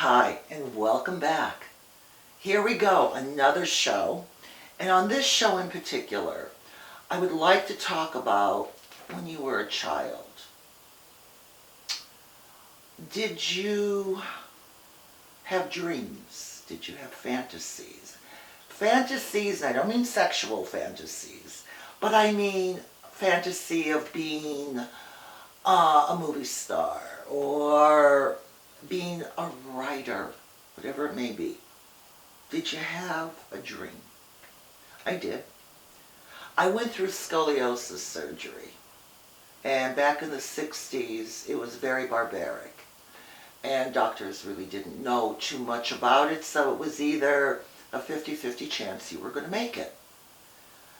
Hi, and welcome back. Here we go, another show. And on this show in particular, I would like to talk about when you were a child. Did you have dreams? Did you have fantasies? Fantasies, and I don't mean sexual fantasies, but I mean fantasy of being a movie star or being a writer, whatever it may be. Did you have a dream? I did. I went through scoliosis surgery, and back in the 60s it was very barbaric, and doctors really didn't know too much about it, so it was either a 50-50 chance you were going to make it.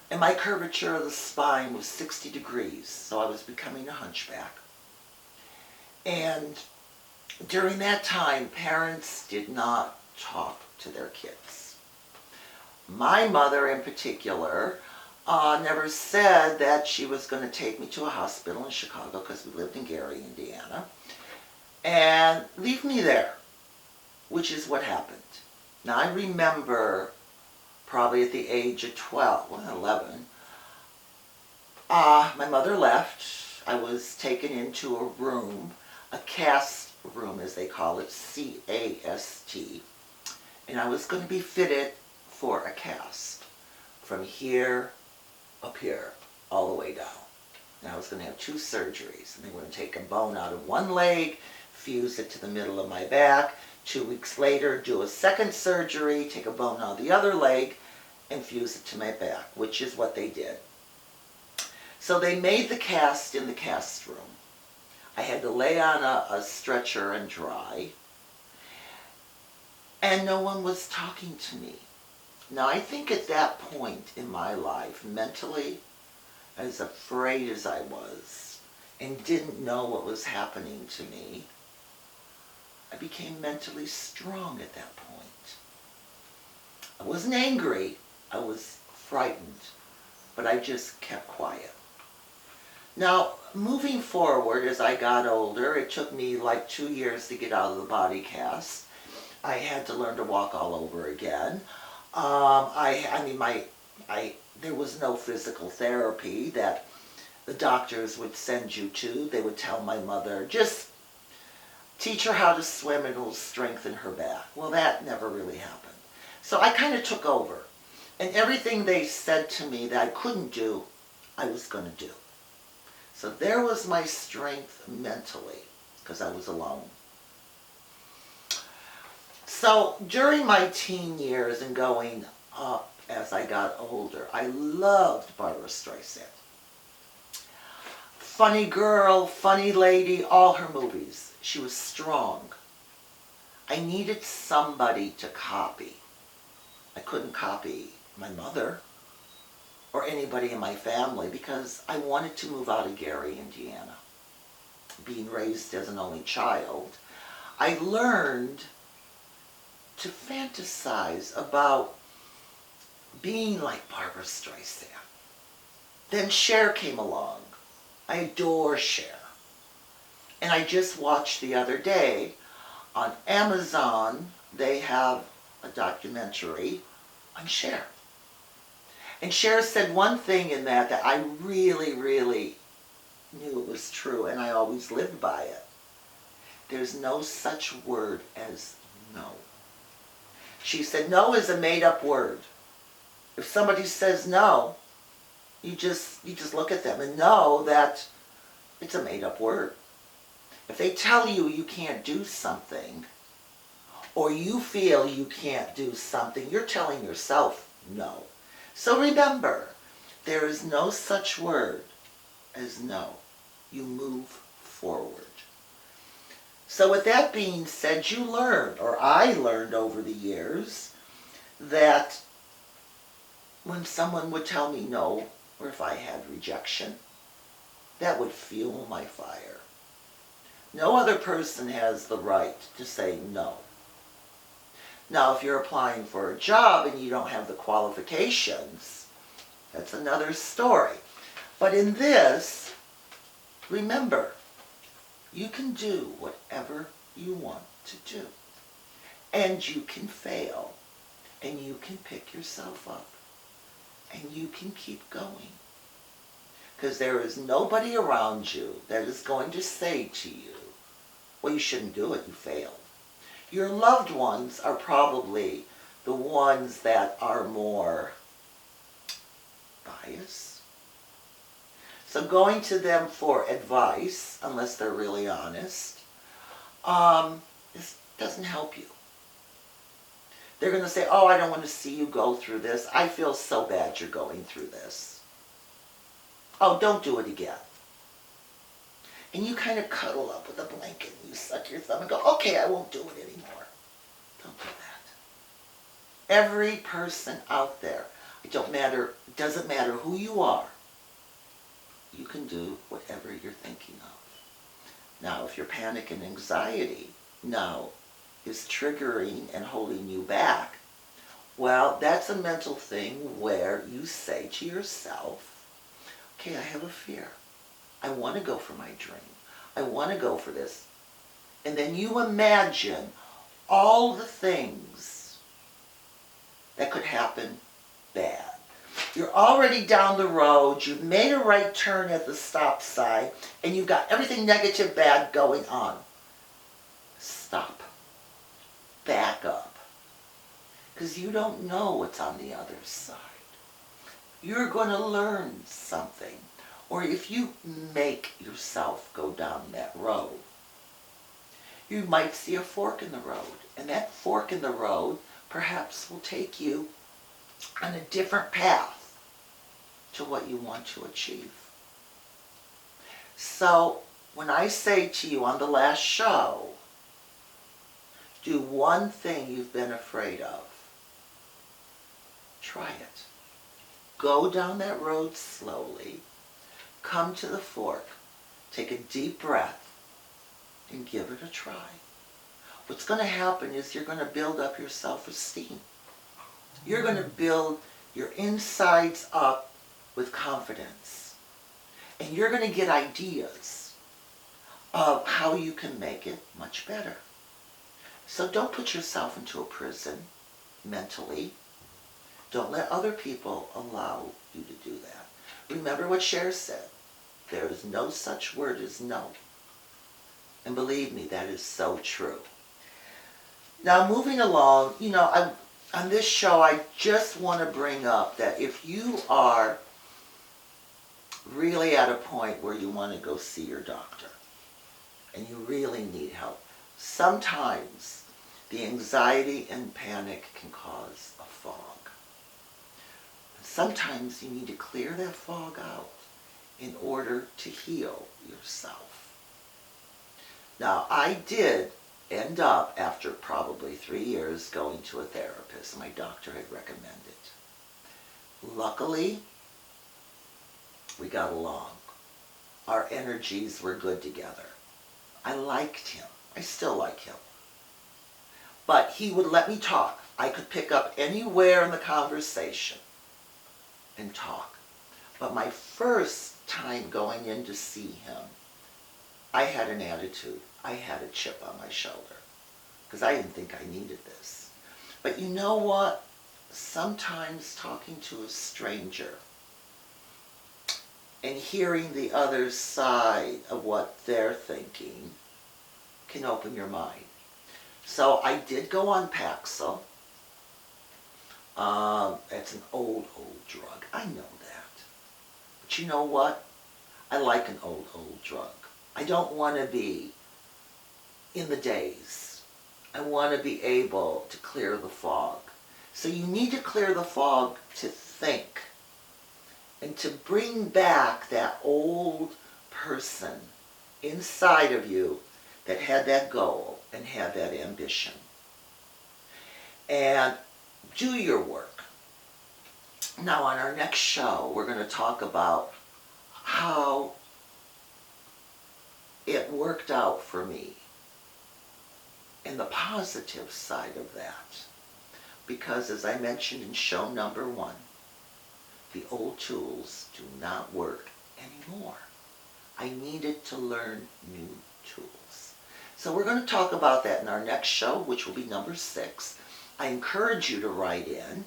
And my curvature of the spine was 60 degrees, so I was becoming a hunchback. And during that time, parents did not talk to their kids. My mother in particular never said that she was going to take me to a hospital in Chicago, because we lived in Gary, Indiana, and leave me there, which is what happened. Now I remember probably at the age of 12, 11, my mother left. I was taken into a room, a cast room as they call it, C-A-S-T, and I was going to be fitted for a cast from here up here all the way down. And I was going to have 2 surgeries, and they were going to take a bone out of one leg, fuse it to the middle of my back. 2 weeks later, do a second surgery, take a bone out of the other leg, and fuse it to my back, which is what they did. So they made the cast in the cast room. I had to lay on a stretcher and dry, and no one was talking to me. Now I think at that point in my life, mentally, as afraid as I was, and didn't know what was happening to me, I became mentally strong at that point. I wasn't angry, I was frightened, but I just kept quiet. Now, moving forward as I got older, it took me like 2 years to get out of the body cast. I had to learn to walk all over again. There was no physical therapy that the doctors would send you to. They would tell my mother, just teach her how to swim and it'll strengthen her back. Well, that never really happened. So I kind of took over. And everything they said to me that I couldn't do, I was going to do. So there was my strength mentally, because I was alone. So during my teen years and going up as I got older, I loved Barbra Streisand. Funny girl, funny lady, all her movies. She was strong. I needed somebody to copy. I couldn't copy my mother or anybody in my family because I wanted to move out of Gary, Indiana. Being raised as an only child, I learned to fantasize about being like Barbra Streisand. Then Cher came along. I adore Cher. And I just watched the other day on Amazon, they have a documentary on Cher. And Cher said one thing in that I really, really knew it was true, and I always lived by it. There's no such word as no. She said no is a made-up word. If somebody says no, you just look at them and know that it's a made-up word. If they tell you you can't do something, or you feel you can't do something, you're telling yourself no. So remember, there is no such word as no. You move forward. So with that being said, you learned, or I learned over the years, that when someone would tell me no, or if I had rejection, that would fuel my fire. No other person has the right to say no. Now, if you're applying for a job and you don't have the qualifications, that's another story. But in this, remember, you can do whatever you want to do. And you can fail. And you can pick yourself up. And you can keep going. Because there is nobody around you that is going to say to you, well, you shouldn't do it, you failed. Your loved ones are probably the ones that are more biased. So going to them for advice, unless they're really honest, this doesn't help you. They're going to say, oh, I don't want to see you go through this. I feel so bad you're going through this. Oh, don't do it again. And you kind of cuddle up with a blanket and you suck your thumb and go, okay, I won't do it anymore. Don't do that. Every person out there, it doesn't matter who you are, you can do whatever you're thinking of. Now, if your panic and anxiety now is triggering and holding you back, well, that's a mental thing where you say to yourself, okay, I have a fear. I want to go for my dream. I want to go for this. And then you imagine all the things that could happen bad. You're already down the road, you've made a right turn at the stop sign, and you've got everything negative, bad going on. Stop. Back up. Because you don't know what's on the other side. You're going to learn something. Or if you make yourself go down that road, you might see a fork in the road. And that fork in the road perhaps will take you on a different path to what you want to achieve. So when I say to you on the last show, do one thing you've been afraid of. Try it. Go down that road slowly. Come to the fork. Take a deep breath and give it a try. What's going to happen is you're going to build up your self-esteem. You're going to build your insides up with confidence. And you're going to get ideas of how you can make it much better. So don't put yourself into a prison mentally. Don't let other people allow you to do that. Remember what Cher said. There is no such word as no. And believe me, that is so true. Now, moving along, on this show, I just want to bring up that if you are really at a point where you want to go see your doctor and you really need help, sometimes the anxiety and panic can cause a fog. Sometimes you need to clear that fog out in order to heal yourself. Now, I did end up, after probably 3 years, going to a therapist. My doctor had recommended. Luckily, we got along. Our energies were good together. I liked him. I still like him. But he would let me talk. I could pick up anywhere in the conversation and talk. But my first time going in to see him, I had an attitude. I had a chip on my shoulder because I didn't think I needed this. But you know what? Sometimes talking to a stranger and hearing the other side of what they're thinking can open your mind. So I did go on Paxil. It's an old drug. I know that. But you know what? I like an old drug. I don't want to be in the daze. I want to be able to clear the fog. So you need to clear the fog to think and to bring back that old person inside of you that had that goal and had that ambition. And do your work. Now on our next show, we're going to talk about how it worked out for me and the positive side of that. Because as I mentioned in show number 1, the old tools do not work anymore. I needed to learn new tools. So we're going to talk about that in our next show, which will be number 6. I encourage you to write in.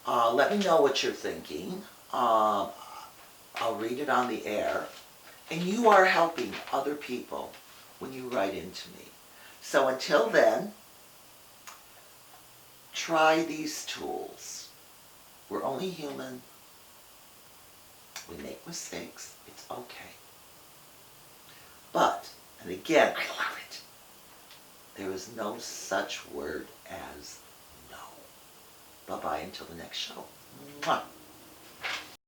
Let me know what you're thinking. I'll read it on the air. And you are helping other people when you write into me. So until then, try these tools. We're only human. We make mistakes. It's okay. But, and again, I love it, there is no such word as no. Bye-bye until the next show. Mwah.